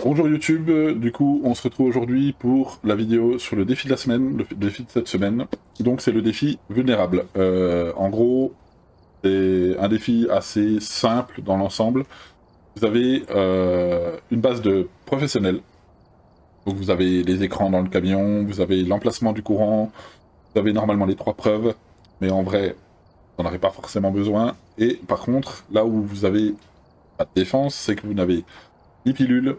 Bonjour YouTube, du coup on se retrouve aujourd'hui pour la vidéo sur le défi de la semaine, le défi de cette semaine. Donc c'est le défi vulnérable. En gros, c'est un défi assez simple dans l'ensemble. Vous avez une base de professionnels. Donc vous avez les écrans dans le camion, vous avez l'emplacement du courant, vous avez normalement les 3 preuves, mais en vrai, vous n'en aurez pas forcément besoin. Et par contre, là où vous avez pas de défense, c'est que vous n'avez ni pilule,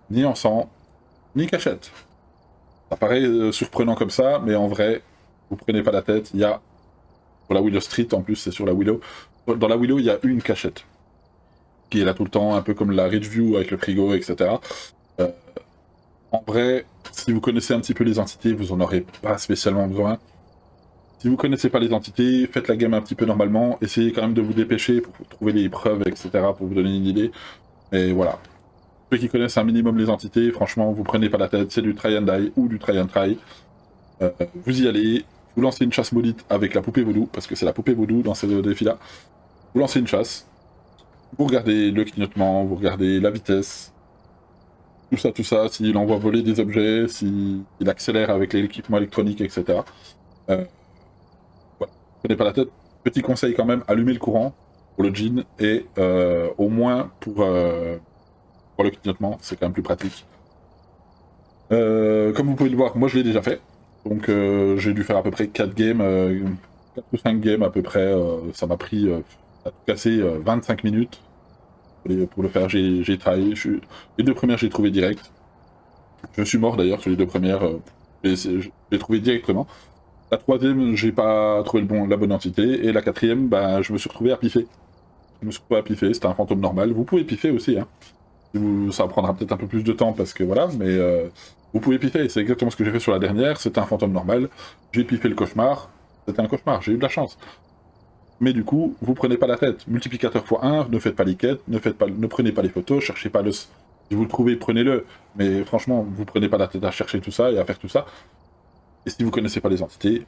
ni encens, ni cachette. Ça paraît surprenant comme ça, mais en vrai, vous prenez pas la tête. Il y a, sur la Willow Street, en plus c'est sur la Willow, dans la Willow il y a une cachette, qui est là tout le temps, un peu comme la Ridgeview avec le frigo, etc. Euh, en vrai, si vous connaissez un petit peu les entités, vous en aurez pas spécialement besoin. Si vous connaissez pas les entités, faites la game un petit peu normalement, essayez quand même de vous dépêcher pour trouver les preuves, etc. pour vous donner une idée. Et voilà. Ceux qui connaissent un minimum les entités, franchement, vous prenez pas la tête, c'est du try and die ou du try and try. Vous y allez, vous lancez une chasse maudite avec la poupée vaudou, parce que c'est la poupée vaudou dans ce défi-là. Vous lancez une chasse, vous regardez le clignotement, vous regardez la vitesse, tout ça, s'il envoie voler des objets, s'il accélère avec l'équipement électronique, etc. Voilà. Prenez pas la tête. Petit conseil quand même, allumez le courant pour le jean, et au moins pour le clignotement, c'est quand même plus pratique. Comme vous pouvez le voir, moi je l'ai déjà fait. Donc j'ai dû faire à peu près 4 games, 4 ou 5 games à peu près. Ça m'a pris à tout casser 25 minutes pour le faire. J'ai travaillé. Les 2 premières, j'ai trouvé direct. Je suis mort d'ailleurs sur les 2 premières. J'ai trouvé directement. La 3e, j'ai pas trouvé la bonne entité. Et la 4e, bah, je me suis retrouvé à piffer. C'était un fantôme normal. Vous pouvez piffer aussi, hein. Ça prendra peut-être un peu plus de temps parce que voilà, mais vous pouvez piffer. C'est exactement ce que j'ai fait sur la dernière. C'était un fantôme normal. J'ai piffé le cauchemar. C'était un cauchemar. J'ai eu de la chance. Mais du coup, vous prenez pas la tête. Multiplicateur x1, ne faites pas les quêtes, ne prenez pas les photos, cherchez pas le. Si vous le trouvez, prenez-le. Mais franchement, vous prenez pas la tête à chercher tout ça et à faire tout ça. Et si vous connaissez pas les entités,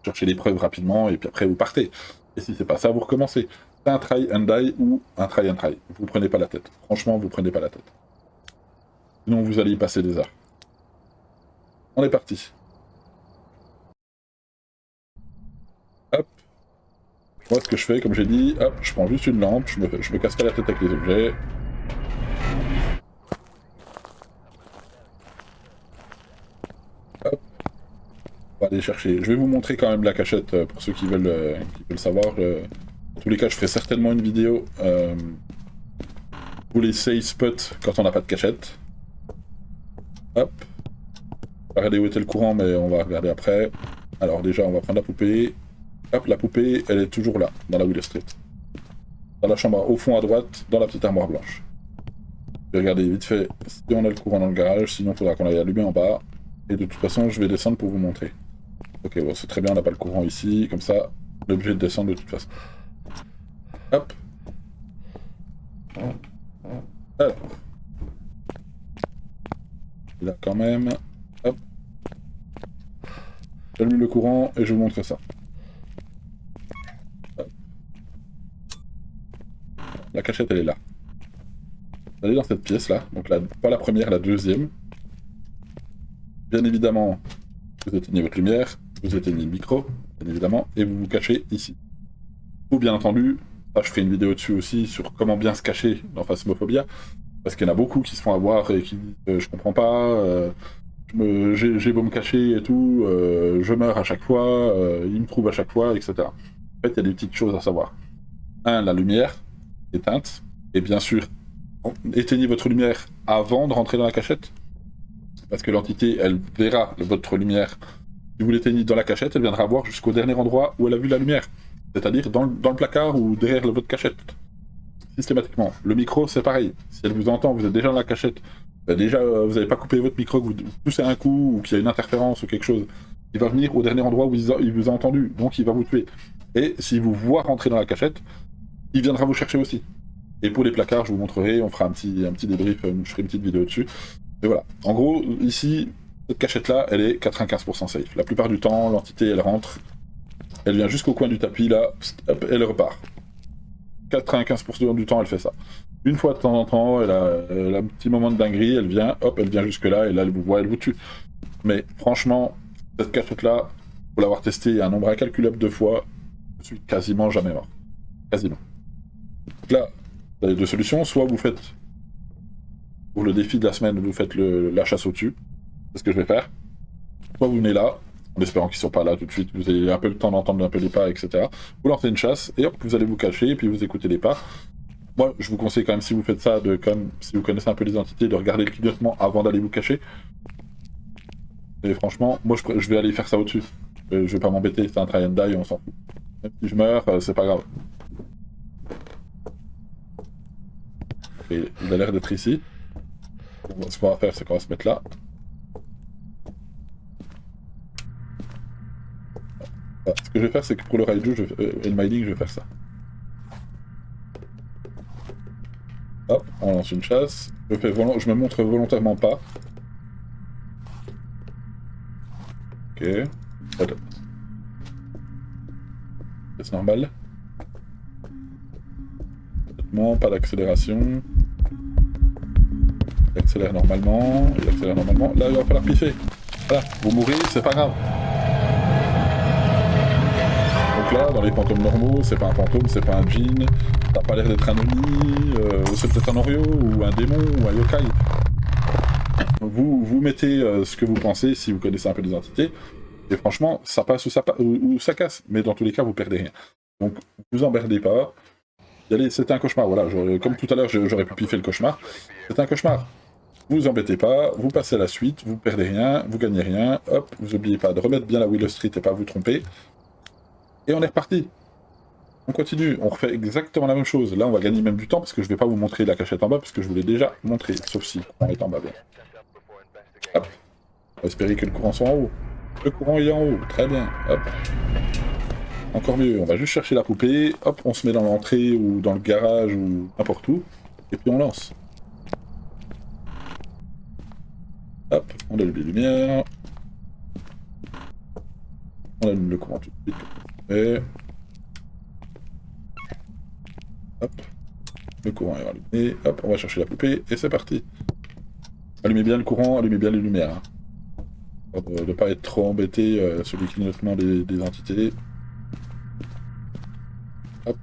cherchez les preuves rapidement et puis après vous partez. Et si c'est pas ça, vous recommencez. C'est un try and die ou un try and try. Vous prenez pas la tête. Franchement, vous prenez pas la tête. Sinon, vous allez y passer des heures. On est parti. Hop. Moi, ce que je fais, comme j'ai dit, hop, je prends juste une lampe, je me casse pas la tête avec les objets. Hop. On va aller chercher. Je vais vous montrer quand même la cachette pour ceux qui veulent savoir. Dans tous les cas, je ferai certainement une vidéo pour les save spots quand on n'a pas de cachette. Hop. On va regarder où était le courant, mais on va regarder après. Alors déjà, on va prendre la poupée. Hop, la poupée, elle est toujours là, dans la Willow Street. Dans la chambre au fond à droite, dans la petite armoire blanche. Je vais regarder vite fait si on a le courant dans le garage, sinon il faudra qu'on aille allumer en bas. Et de toute façon, je vais descendre pour vous montrer. Ok, bon, c'est très bien, on n'a pas le courant ici, comme ça, on est obligé de descendre de toute façon. Hop. Alors. Là quand même. Hop. J'allume le courant et je vous montre ça. Hop. La cachette, elle est là. Vous allez dans cette pièce là, donc pas la première, la deuxième. Bien évidemment, vous éteignez votre lumière, vous éteignez le micro, bien évidemment, et vous vous cachez ici. Ou bien entendu, je fais une vidéo dessus aussi sur comment bien se cacher dans Phasmophobia, parce qu'il y en a beaucoup qui se font avoir et qui disent je comprends pas, j'ai beau me cacher et tout, je meurs à chaque fois, il me trouve à chaque fois, etc. En fait, il y a des petites choses à savoir. La lumière éteinte, et bien sûr, éteignez votre lumière avant de rentrer dans la cachette, parce que l'entité, elle verra votre lumière. Si vous l'éteignez dans la cachette, elle viendra voir jusqu'au dernier endroit où elle a vu la lumière, c'est-à-dire dans le placard ou derrière votre cachette. Systématiquement. Le micro, c'est pareil. Si elle vous entend, vous êtes déjà dans la cachette, déjà vous n'avez pas coupé votre micro, que vous poussez un coup ou qu'il y a une interférence ou quelque chose, il va venir au dernier endroit où il vous a entendu, donc il va vous tuer. Et s'il vous voit rentrer dans la cachette, il viendra vous chercher aussi. Et pour les placards, je vous montrerai, on fera un petit débrief, je ferai une petite vidéo dessus. Et voilà. En gros, ici, cette cachette-là, elle est 95% safe. La plupart du temps, l'entité, elle rentre, elle vient jusqu'au coin du tapis, là, hop, elle repart. 95% du temps, elle fait ça. Une fois de temps en temps, elle a un petit moment de dinguerie, elle vient, hop, elle vient jusque-là, et là, elle vous voit, elle vous tue. Mais franchement, cette cachette-là, pour l'avoir testée un nombre incalculable de fois, je suis quasiment jamais mort. Quasiment. Donc là, vous avez deux solutions. Soit vous faites, pour le défi de la semaine, vous faites la chasse au-dessus. C'est ce que je vais faire. Soit vous venez là, en espérant qu'ils ne sont pas là tout de suite, vous avez un peu le temps d'entendre un peu les pas, etc. Vous lancez une chasse, et hop, vous allez vous cacher, et puis vous écoutez les pas. Moi, je vous conseille quand même, si vous faites ça, comme si vous connaissez un peu les entités, de regarder le clignotement avant d'aller vous cacher. Et franchement, moi, je vais aller faire ça au-dessus. Je vais pas m'embêter, c'est un try and die, on s'en fout. Même si je meurs, c'est pas grave. Et il a l'air d'être ici. Ce qu'on va faire, c'est qu'on va se mettre là. Voilà. Ce que je vais faire, c'est que pour le raiju et le mining, je vais faire ça. Hop, on lance une chasse. Je me montre volontairement pas. Ok. C'est normal. Pas d'accélération. Il accélère normalement. Là, il va falloir piffer. Voilà, vous mourrez, c'est pas grave. Donc là, dans les fantômes normaux, c'est pas un fantôme, c'est pas un djinn, ça a pas l'air d'être un oni, c'est peut-être un Oreo, ou un démon, ou un yokai. Vous mettez ce que vous pensez, si vous connaissez un peu les entités, et franchement, ça passe ou ça casse, mais dans tous les cas, vous perdez rien. Donc, vous emmerdez pas. C'était un cauchemar, voilà, comme tout à l'heure, j'aurais pu piffer le cauchemar. C'est un cauchemar. Vous embêtez pas, vous passez à la suite, vous perdez rien, vous gagnez rien, hop, vous oubliez pas de remettre bien la Willow Street et pas vous tromper. Et on est reparti. On continue, on refait exactement la même chose. Là, on va gagner même du temps parce que je vais pas vous montrer la cachette en bas parce que je vous l'ai déjà montré, sauf si le courant est en bas, bien. Hop, on va espérer que le courant soit en haut. Le courant est en haut, très bien, hop. Encore mieux, on va juste chercher la poupée, hop, on se met dans l'entrée ou dans le garage ou n'importe où, et puis on lance. Hop, on allume les lumières. On allume le courant tout de suite. Et... hop, le courant est allumé. Hop, on va chercher la poupée et c'est parti. Allumez bien le courant, allumez bien les lumières. Hein. Pour ne pas être trop embêté sur le clignotement des entités. Hop.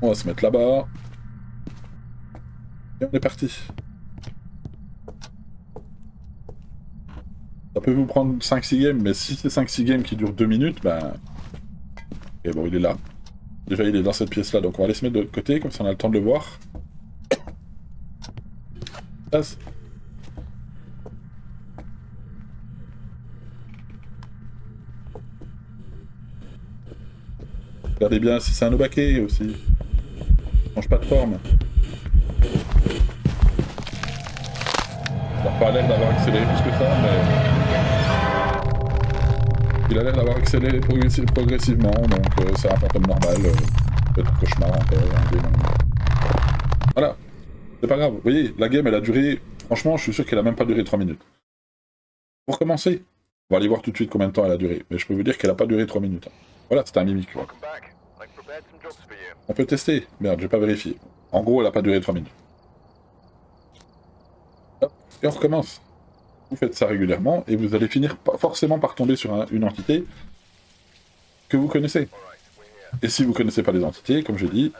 On va se mettre là-bas. Et on est parti. Ça peut vous prendre 5-6 games, mais si c'est 5-6 games qui durent 2 minutes, ben... ok, bon, il est là. Déjà, il est dans cette pièce-là, donc on va aller se mettre de l'autre côté, comme ça on a le temps de le voir. Passe. Regardez bien si c'est un Obake aussi. Il change pas de forme. Il n'a pas l'air d'avoir accéléré plus que ça, mais... il a l'air d'avoir accéléré progressivement, donc c'est un fantôme normal. Peut-être un cauchemar encore, un démon. Voilà. C'est pas grave. Vous voyez, la game, elle a duré... franchement, je suis sûr qu'elle a même pas duré 3 minutes. Pour commencer, on va aller voir tout de suite combien de temps elle a duré. Mais je peux vous dire qu'elle a pas duré 3 minutes. Voilà, c'était un mimique, quoi. On peut tester. Merde, j'ai pas vérifié. En gros, elle a pas duré 3 minutes. Hop, et on recommence. Vous faites ça régulièrement, et vous allez finir forcément par tomber sur une entité que vous connaissez. Et si vous connaissez pas les entités, comme je dis,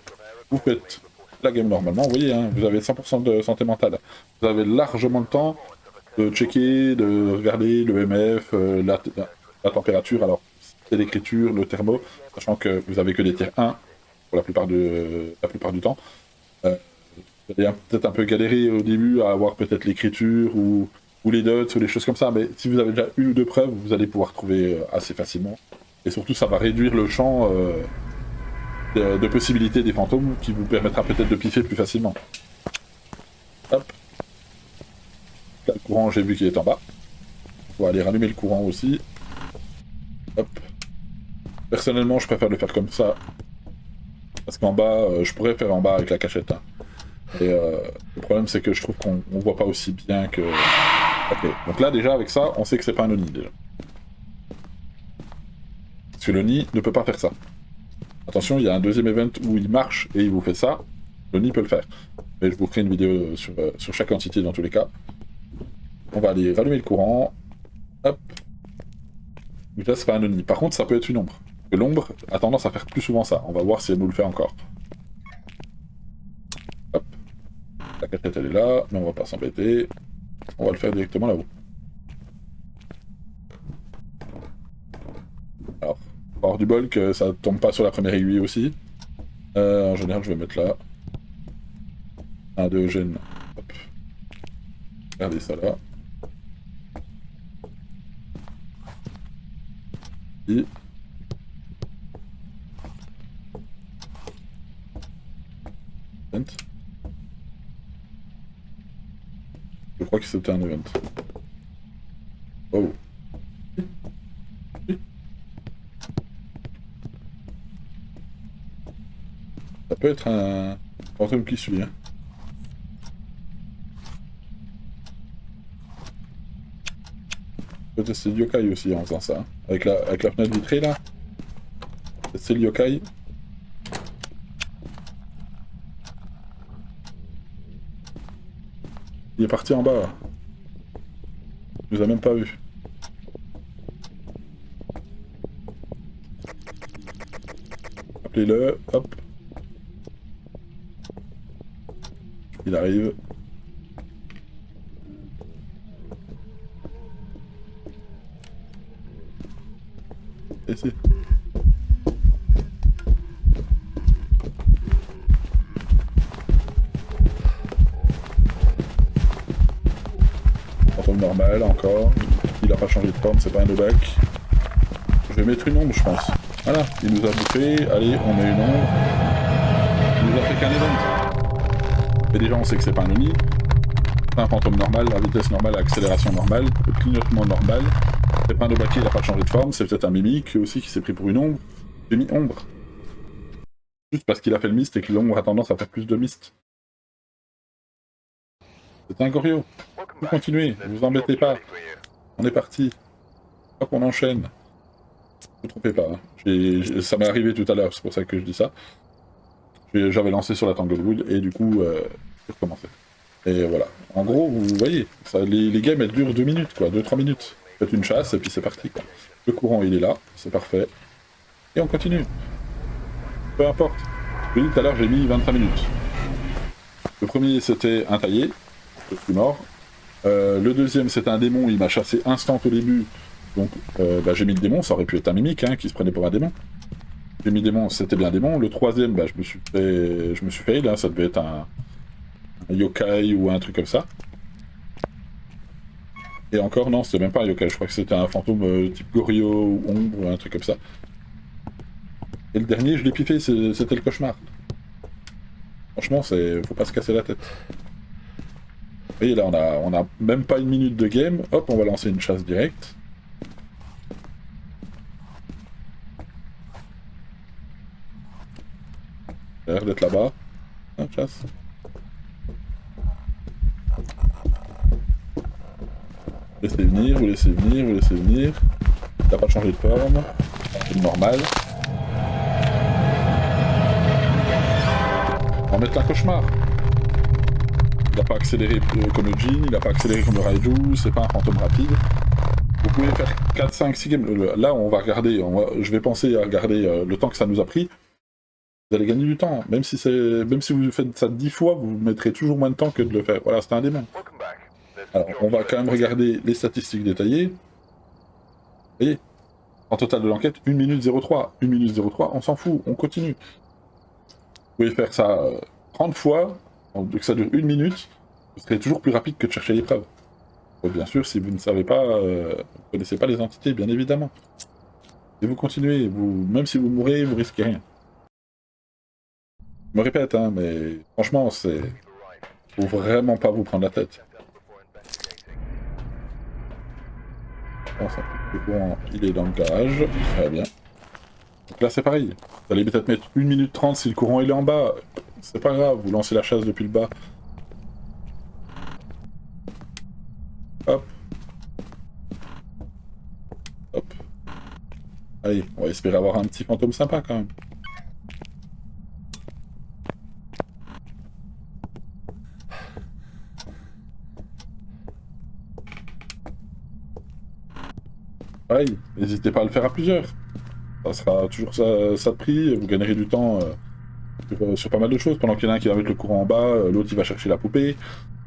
vous faites la game normalement, vous voyez, hein, vous avez 100% de santé mentale. Vous avez largement le temps de checker, de regarder le MF, la température, alors c'est l'écriture, le thermo, sachant que vous avez que des tiers 1 pour la plupart du temps. Vous allez peut-être un peu galérer au début à avoir peut-être l'écriture ou les dots ou les choses comme ça, mais si vous avez déjà une ou deux preuves, vous allez pouvoir trouver assez facilement. Et surtout, ça va réduire le champ de possibilités des fantômes qui vous permettra peut-être de piffer plus facilement. Hop. Là, le courant, j'ai vu qu'il est en bas. On va aller rallumer le courant aussi. Hop. Personnellement, je préfère le faire comme ça. Parce qu'en bas, je pourrais faire en bas avec la cachette. Hein. Et le problème, c'est que je trouve qu'on voit pas aussi bien que... ok, donc là, déjà, avec ça, on sait que c'est pas un Oni, déjà. Parce que le Oni ne peut pas faire ça. Attention, il y a un deuxième event où il marche et il vous fait ça. L'Oni peut le faire. Mais je vous ferai une vidéo sur chaque entité dans tous les cas. On va aller rallumer le courant. Hop. Donc là, c'est pas un Oni. Par contre, ça peut être une ombre. Et l'ombre a tendance à faire plus souvent ça. On va voir si elle nous le fait encore. Hop. La caquette, elle est là, mais on va pas s'embêter. On va le faire directement là-haut. Alors, pour avoir du bol que ça tombe pas sur la première aiguille aussi. En général, je vais mettre là. Un de Eugène. Hop. Regardez ça là. Et... Je crois que c'était un event. Oh. Ça peut être un fantôme qui suit. Hein. On peut tester le yokai aussi en faisant ça. Hein. Avec la fenêtre vitrée là. Tester le yokai. Il est parti en bas. Il nous a même pas vu. Appelez-le, hop. Il arrive. Et c'est... normal encore, il a pas changé de forme, c'est pas un no-back. Je vais mettre une ombre je pense. Voilà, il nous a bouffé, allez on met une ombre. Il nous a fait qu'un event. Et déjà on sait que c'est pas un Oni. C'est un fantôme normal, à vitesse normale, à accélération normale, le clignotement normal. C'est pas un no-back, il a pas changé de forme, c'est peut-être un mimique aussi qui s'est pris pour une ombre. J'ai mis ombre. Juste parce qu'il a fait le mist et que l'ombre a tendance à faire plus de mist. C'est un Goryo. Vous continuez, ne vous embêtez pas. On est parti. Hop, on enchaîne. Ne vous trompez pas. Hein. Ça m'est arrivé tout à l'heure, c'est pour ça que je dis ça. J'avais lancé sur la Tanglewood et du coup, j'ai recommencé. Et voilà. En gros, vous voyez, ça, les games elles durent 2 minutes, quoi, 2-3 minutes. Faites une chasse et puis c'est parti, quoi. Le courant il est là, c'est parfait. Et on continue. Peu importe. Je vous dis tout à l'heure, j'ai mis 25 minutes. Le premier c'était un taillé. Je suis mort. Le deuxième c'était un démon, il m'a chassé instant au début, donc j'ai mis le démon, ça aurait pu être un mimique hein, qui se prenait pour un démon. J'ai mis démon, c'était bien démon. Le troisième, je me suis fail, hein, ça devait être un yokai ou un truc comme ça. Et encore non, c'était même pas un yokai, je crois que c'était un fantôme type Goryo ou ombre ou un truc comme ça. Et le dernier, je l'ai piffé, c'était le cauchemar. Franchement, faut pas se casser la tête. Vous voyez là, on a même pas une minute de game. Hop, on va lancer une chasse directe. Ça a l'air d'être là-bas. Ah, chasse. Laissez venir, vous laissez venir, vous laissez venir. Il n'a pas changé de forme. C'est normal. On va mettre un cauchemar. Il n'a pas accéléré comme le Jin, il n'a pas accéléré comme le Raiju, c'est pas un fantôme rapide. Vous pouvez faire 4, 5, 6 games. Là, on va regarder, je vais penser à regarder le temps que ça nous a pris. Vous allez gagner du temps. Même si vous faites ça 10 fois, vous mettrez toujours moins de temps que de le faire. Voilà, c'était un démon. Alors, on va quand même regarder les statistiques détaillées. Vous voyez, en total de l'enquête, 1 minute 03. 1 minute 03, on s'en fout, on continue. Vous pouvez faire ça 30 fois, que ça dure 1 minute, vous serez toujours plus rapide que de chercher l'épreuve. Bien sûr, si vous ne savez pas, vous ne connaissez pas les entités, bien évidemment. Et vous continuez, même si vous mourrez, vous risquez rien. Je me répète, hein, mais franchement, faut vraiment pas vous prendre la tête. Bon, il est dans le garage, très bien. Donc là c'est pareil, vous allez peut-être mettre 1 minute 30 si le courant il est en bas, c'est pas grave, vous lancez la chasse depuis le bas. Hop. Hop. Allez, on va espérer avoir un petit fantôme sympa quand même. pareil, n'hésitez pas à le faire à plusieurs. Ça sera toujours ça de prix, vous gagnerez du temps sur pas mal de choses. Pendant qu'il y en a un qui va mettre le courant en bas, l'autre il va chercher la poupée.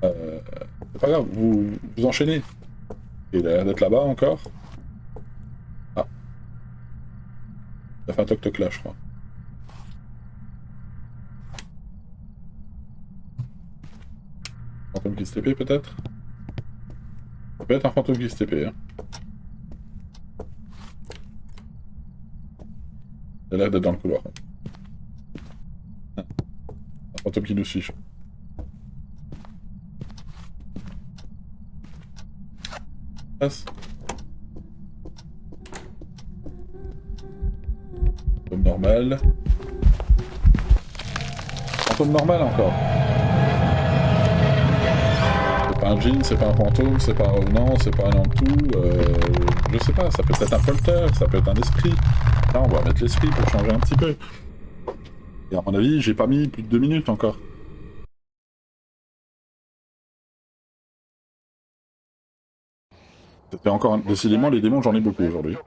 C'est pas grave, vous enchaînez. Et il a l'air d'être là-bas encore. Ah. Il a fait un toc-toc là, je crois. Fantôme qui se TP peut-être? Ça peut être un fantôme qui se TP, hein. Il a l'air d'être dans le couloir. Un fantôme qui nous suit. Passe. Fantôme normal. Fantôme normal encore. C'est pas un djinn, c'est pas un fantôme, c'est pas un revenant, c'est pas un Nantou. Je sais pas, ça peut être un polter, ça peut être un esprit. Là, on va mettre l'esprit pour changer un petit peu. Et à mon avis, j'ai pas mis plus de 2 minutes encore. Ça fait encore décidément, les démons, j'en ai beaucoup aujourd'hui.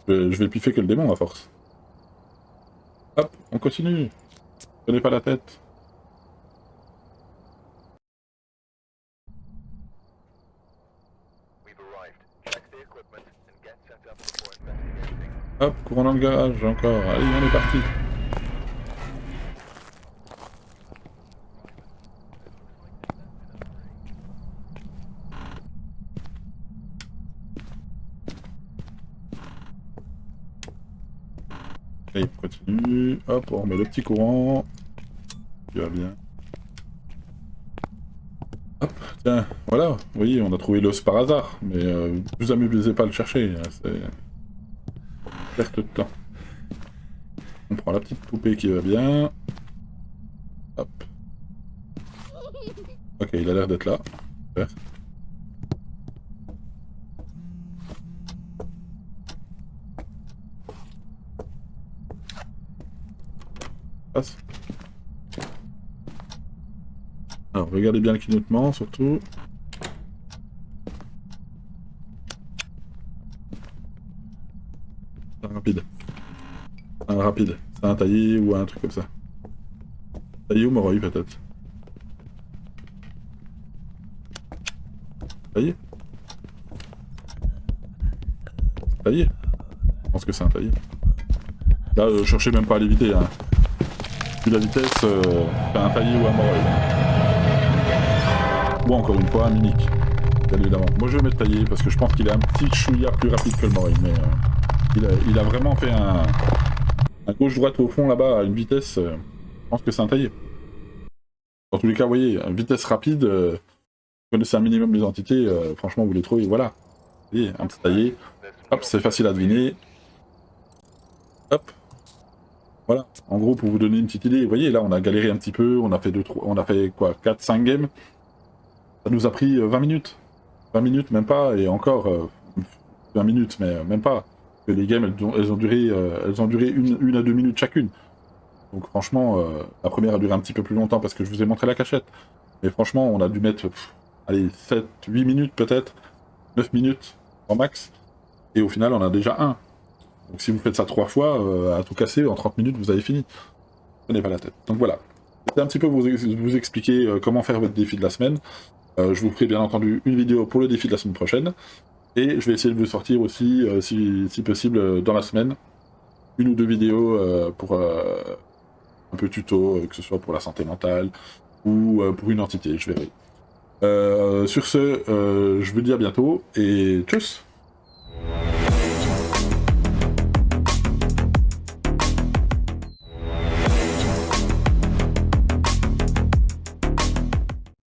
Je vais piffer que le démon à force. Hop, on continue. Prenez pas la tête. Hop, courant dans le garage, encore. Allez, on est parti. Allez, on continue. Hop, on remet le petit courant. Tu vas bien. Hop, tiens, voilà. Vous voyez, on a trouvé l'os par hasard. Mais vous amusez pas à le chercher. Hein, c'est perte de temps. On prend la petite poupée qui va bien. Hop. Ok, il a l'air d'être là. Super. Passe. Alors, regardez bien le clignotement, surtout. Rapide. Rapide. C'est un taillé ou un truc comme ça. Taillé ou Moroi, peut-être. Taillé. Taillé. Je pense que c'est un taillé. Là, cherchez même pas à l'éviter. Hein. Vu la vitesse, c'est un taillé ou un Moroi. Ou encore une fois, un mimique. Bien évidemment. Moi, je vais mettre taillé parce que je pense qu'il est un petit chouïa plus rapide que le Moroi. Mais il a vraiment fait un gauche-droite au fond là-bas à une vitesse. Je pense que c'est un taillé. Dans tous les cas, vous voyez, une vitesse rapide. Vous connaissez un minimum les entités. Franchement, vous les trouvez. Voilà. Vous voyez, un petit taillé. Hop, c'est facile à deviner. Hop. Voilà. En gros, pour vous donner une petite idée, vous voyez, là, on a galéré un petit peu. On a fait quoi, 4-5 games. Ça nous a pris 20 minutes. 20 minutes, même pas. Et encore, 20 minutes, mais même pas. Que les games, elles ont duré 1 à 2 minutes chacune. Donc franchement, la première a duré un petit peu plus longtemps parce que je vous ai montré la cachette. Mais franchement, on a dû mettre, allez, 7, 8 minutes peut-être, 9 minutes en max. Et au final, on a déjà un. Donc si vous faites ça 3 fois, à tout casser, en 30 minutes, vous avez fini. Prenez pas la tête. Donc voilà. C'était un petit peu vous expliquer comment faire votre défi de la semaine. Je vous ferai bien entendu une vidéo pour le défi de la semaine prochaine. Et je vais essayer de vous sortir aussi, si possible, dans la semaine, 1 ou 2 vidéos pour un peu tuto, que ce soit pour la santé mentale ou pour une entité, je verrai. Sur ce, je vous dis à bientôt et tchuss!